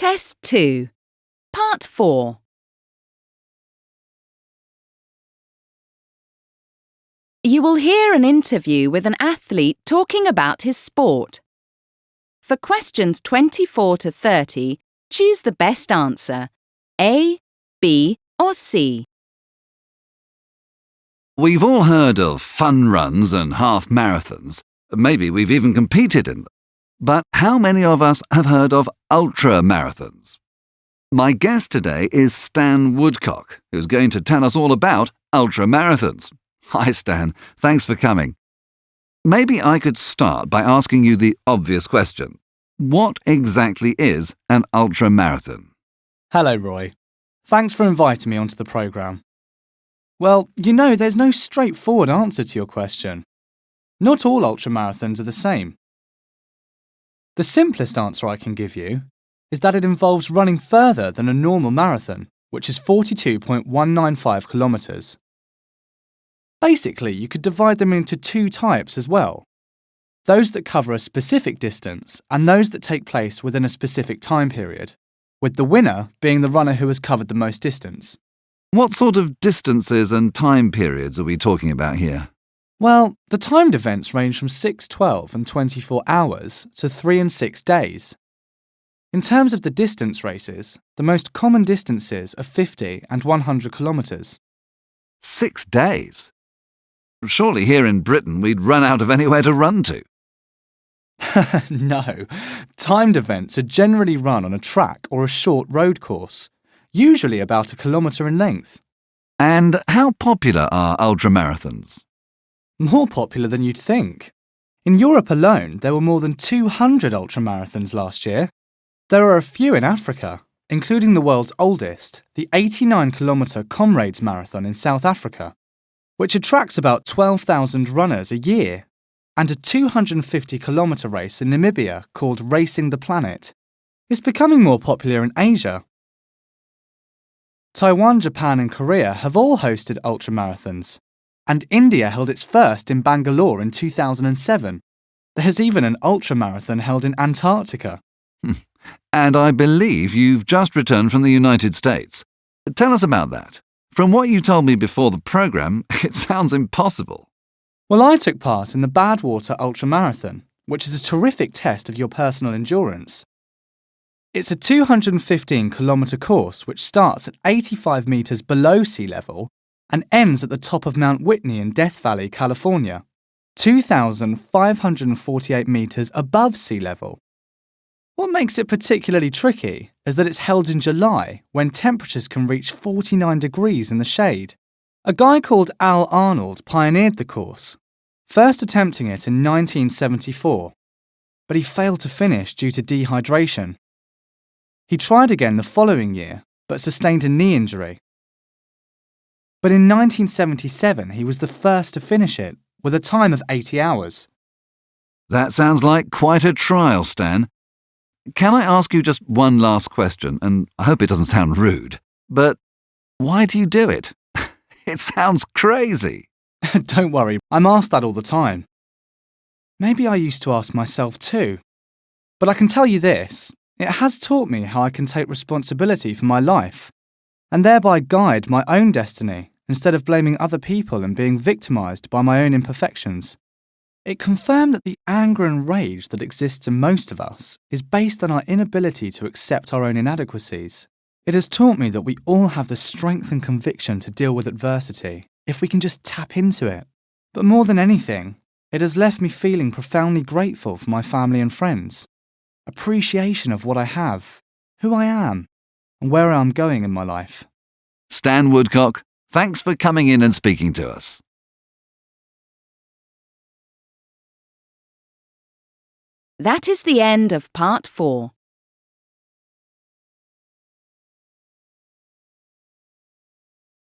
Test 2, Part 4. You will hear an interview with an athlete talking about his sport. For questions 24 to 30, choose the best answer, A, B or C. We've all heard of fun runs and half marathons. Maybe we've even competed in them. But how many of us have heard of ultra marathons? My guest today is Stan Woodcock, who's going to tell us all about ultra marathons. Hi Stan, thanks for coming. Maybe I could start by asking you the obvious question. What exactly is an ultra marathon? Hello, Roy. Thanks for inviting me onto the programme. Well, there's no straightforward answer to your question. Not all ultramarathons are the same. The simplest answer I can give you is that it involves running further than a normal marathon, which is 42.195 kilometres. Basically, you could divide them into two types as well. Those that cover a specific distance and those that take place within a specific time period, with the winner being the runner who has covered the most distance. What sort of distances and time periods are we talking about here? Well, the timed events range from 6, 12 and 24 hours to 3 and 6 days. In terms of the distance races, the most common distances are 50 and 100 kilometres. 6 days? Surely here in Britain we'd run out of anywhere to run to. No, timed events are generally run on a track or a short road course, usually about 1 kilometre in length. And how popular are ultramarathons? More popular than you'd think. In Europe alone, there were more than 200 ultramarathons last year. There are a few in Africa, including the world's oldest, the 89-kilometre Comrades Marathon in South Africa, which attracts about 12,000 runners a year, and a 250-kilometre race in Namibia called Racing the Planet. It's becoming more popular in Asia. Taiwan, Japan and Korea have all hosted ultramarathons, and India held its first in Bangalore in 2007. There's even an ultramarathon held in Antarctica. And I believe you've just returned from the United States. Tell us about that. From what you told me before the programme, it sounds impossible. Well, I took part in the Badwater Ultramarathon, which is a terrific test of your personal endurance. It's a 215-kilometre course which starts at 85 metres below sea level and ends at the top of Mount Whitney in Death Valley, California, 2,548 metres above sea level. What makes it particularly tricky is that it's held in July, when temperatures can reach 49 degrees in the shade. A guy called Al Arnold pioneered the course, first attempting it in 1974, but he failed to finish due to dehydration. He tried again the following year, but sustained a knee injury. But in 1977, he was the first to finish it, with a time of 80 hours. That sounds like quite a trial, Stan. Can I ask you just one last question, and I hope it doesn't sound rude, but why do you do it? It sounds crazy. Don't worry, I'm asked that all the time. Maybe I used to ask myself too. But I can tell you this, it has taught me how I can take responsibility for my life, and thereby guide my own destiny instead of blaming other people and being victimised by my own imperfections. It confirmed that the anger and rage that exists in most of us is based on our inability to accept our own inadequacies. It has taught me that we all have the strength and conviction to deal with adversity if we can just tap into it. But more than anything, it has left me feeling profoundly grateful for my family and friends, appreciation of what I have, who I am, and where I am going in my life. Stan Woodcock, thanks for coming in and speaking to us. That is the end of Part 4.